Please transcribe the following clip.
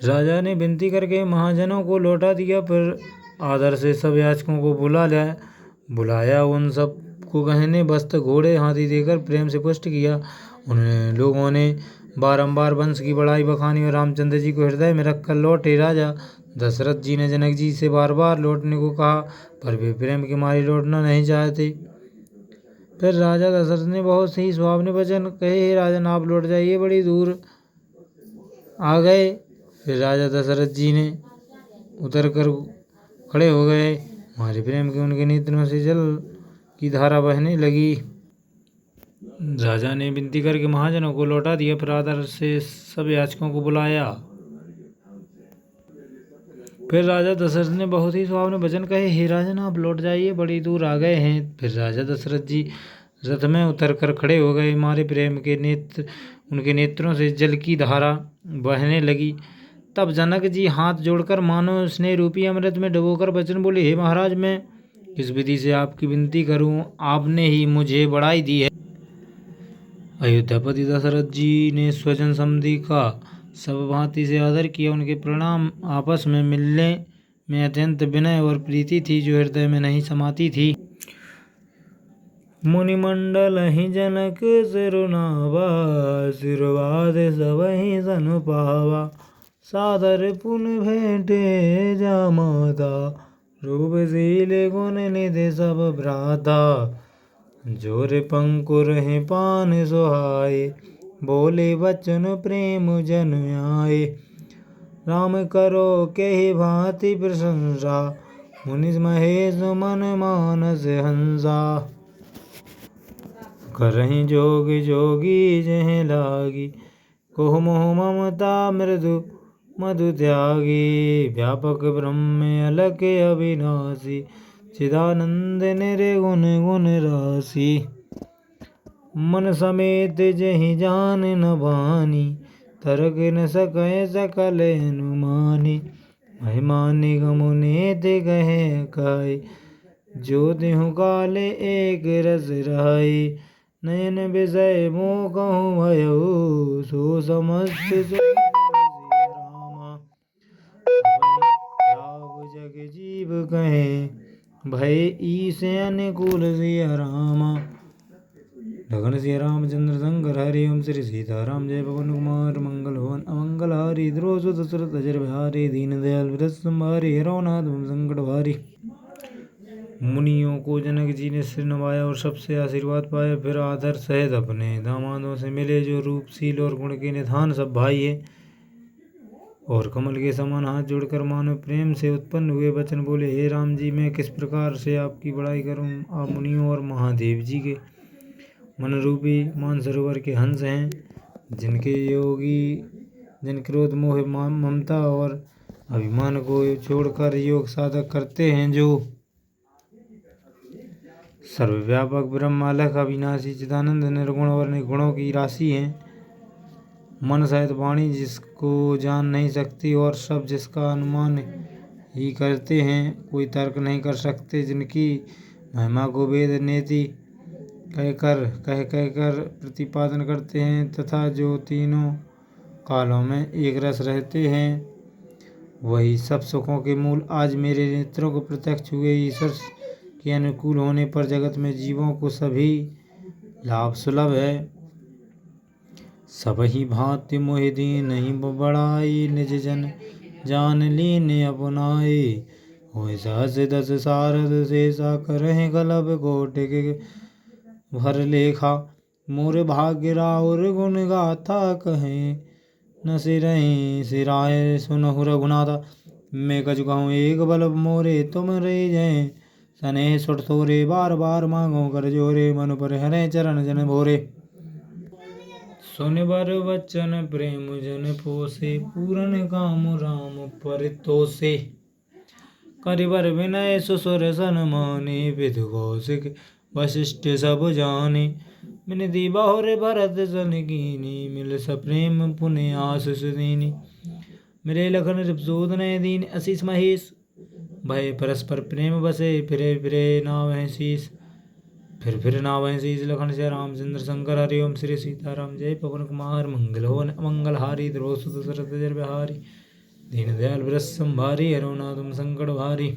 राजा ने विनती करके महाजनों को लौटा दिया। फिर आदर से सब याचकों को बुलाया। उन सब को गहने, वस्त्र, घोड़े, हाथी देकर प्रेम से पुष्ट किया। उन लोगों ने बारंबार वंश की बड़ाई बखानी और रामचंद्र जी को हृदय में रखकर लौटे। राजा दशरथ जी ने जनक जी से बार बार लौटने को कहा, पर वे प्रेम के मारे लौटना नहीं चाहते। फिर राजा दशरथ ने बहुत ही सुहावने वचन कहे, हे राजन, आप लौट जाइए, बड़ी दूर आ गए। फिर राजा दशरथ जी ने उतर कर खड़े हो गए। हमारे प्रेम के उनके नेत्रों से जल की धारा बहने लगी। राजा ने विनती करके महाजनों को लौटा दिया। फिर आदर से सब याचकों को बुलाया। फिर राजा दशरथ ने बहुत ही सुहावने वचन कहे, हे राजन, आप लौट जाइए, बड़ी दूर आ गए हैं। फिर राजा दशरथ जी रथ में उतर कर खड़े हो गए। हमारे प्रेम के उनके नेत्रों से जल की धारा बहने लगी। तब जनक जी हाथ जोड़कर मानो स्नेह रूपी अमृत में डुबोकर वचन बोले, हे महाराज, मैं किस विधि से आपकी विनती करूं? आपने ही मुझे बढ़ाई दी है। अयोध्यापति दशरथ जी ने स्वजन समधि का सब भांति से आदर किया। उनके प्रणाम आपस में मिलने में अत्यंत विनय और प्रीति थी, जो हृदय में नहीं समाती थी। मुनिमंडल ही जनक सिरुनावा, सिरवाद सबहि सन पावा। सादर पुन भेंटे जामाता, रूपशील गुण निधि सब भ्राता। जोर पंकुर हैं पान सुहाए, बोले वचन प्रेम जन आए। राम करो कहि भांति प्रशंसा, मुनि महेश मन मानस हंसा। करहि जोग जोगी जह लागी, कोह मोह ममता मृदु मधु त्यागी। व्यापक ब्रह्म अलख अविनाशी, चिदानंद निर्गुण गुण राशि। मन समेत जहि जान न बानी, तरक न सकय सकल अनुमानी। महिमा निगम नेत कहे काय, जो देहु काल एक रस रहाई। नयन विषय मोह कहूँ भयउ, सो समस्त रामा। लाभ जग जीव कहे, भय ईश अनुकूल सिया रामा। लखन सिया रामचंद्र शंकर हरि, ओम श्री सीताराम जय। पवन कुमार मंगल भवन अमंगल हारी, द्रोह सुत सुरत अजर बिहारी। दीन दयाल व्रत संभारी, हरौ नाथ संकट भारी। मुनियों को जनक जी ने सिर नवाया और सबसे आशीर्वाद पाया। फिर आदर सहित अपने दामादों से मिले, जो रूपशील और गुण के निधान सब भाई है, और कमल के समान हाथ जोड़कर मानो प्रेम से उत्पन्न हुए। वचन बोले, हे राम जी, मैं किस प्रकार से आपकी बड़ाई करूं? आप मुनियों और महादेव जी के मन रूपी मानसरोवर के हंस हैं, जिनके योगी जिन क्रोध मोह ममता और अभिमान को छोड़कर योग साधक करते हैं, जो सर्वव्यापक ब्रह्म अलख अविनाशी चिदानंद निर्गुण और निर्गुणों की राशि हैं। मन सहित वाणी जिसको जान नहीं सकती, और सब जिसका अनुमान ही करते हैं, कोई तर्क नहीं कर सकते। जिनकी महिमा को वेद नेति कह कर प्रतिपादन करते हैं, तथा जो तीनों कालों में एक रस रहते हैं, वही सब सुखों के मूल आज मेरे नेत्रों को प्रत्यक्ष हुए। ईश्वर के अनुकूल होने पर जगत में जीवों को सभी लाभ सुलभ है। सब ही भांति मोहि दीन्हि बड़ाई, निज जन जान लीन अपनाए। होय सहस दस सारद शेषा, करहिं कलप कोटिक भर लेखा। मोर भाग्य राउर गुण गाथा, कहें न सिरहि सिराय सुनहु रघुनाथा। मैं कछु कहूँ एक बल मोरे, तुम रे जय सनेह सुट थोरे। बार बार मांगो कर जोरे, मन पर हरे चरण जन भोरे। सुन बर वचन प्रेम जन पोसे, पूरन काम राम परितोषे। करिबर विनय सुसुर सनमाने, विधु कौशिक वशिष्ठ सब जाने। विनती बहुर भरत सन कीनी, मिल सप्रेम पुनि आशीष दीनी। मेरे लखन रिपसोदन दीन असीस महेश, भय परस्पर प्रेम बसे। फिरे फिरे नावहि शीस, फिर नावहि शीस। लखन से रामचंद्र शंकर हरि, ओम श्री सीताराम जय। पवन कुमार मंगल भवन अमंगल हारी, द्रोह सुत सुरत अजर बिहारी। दीन दयाल व्रत संभारी, हरो ना तुम संकट भारी।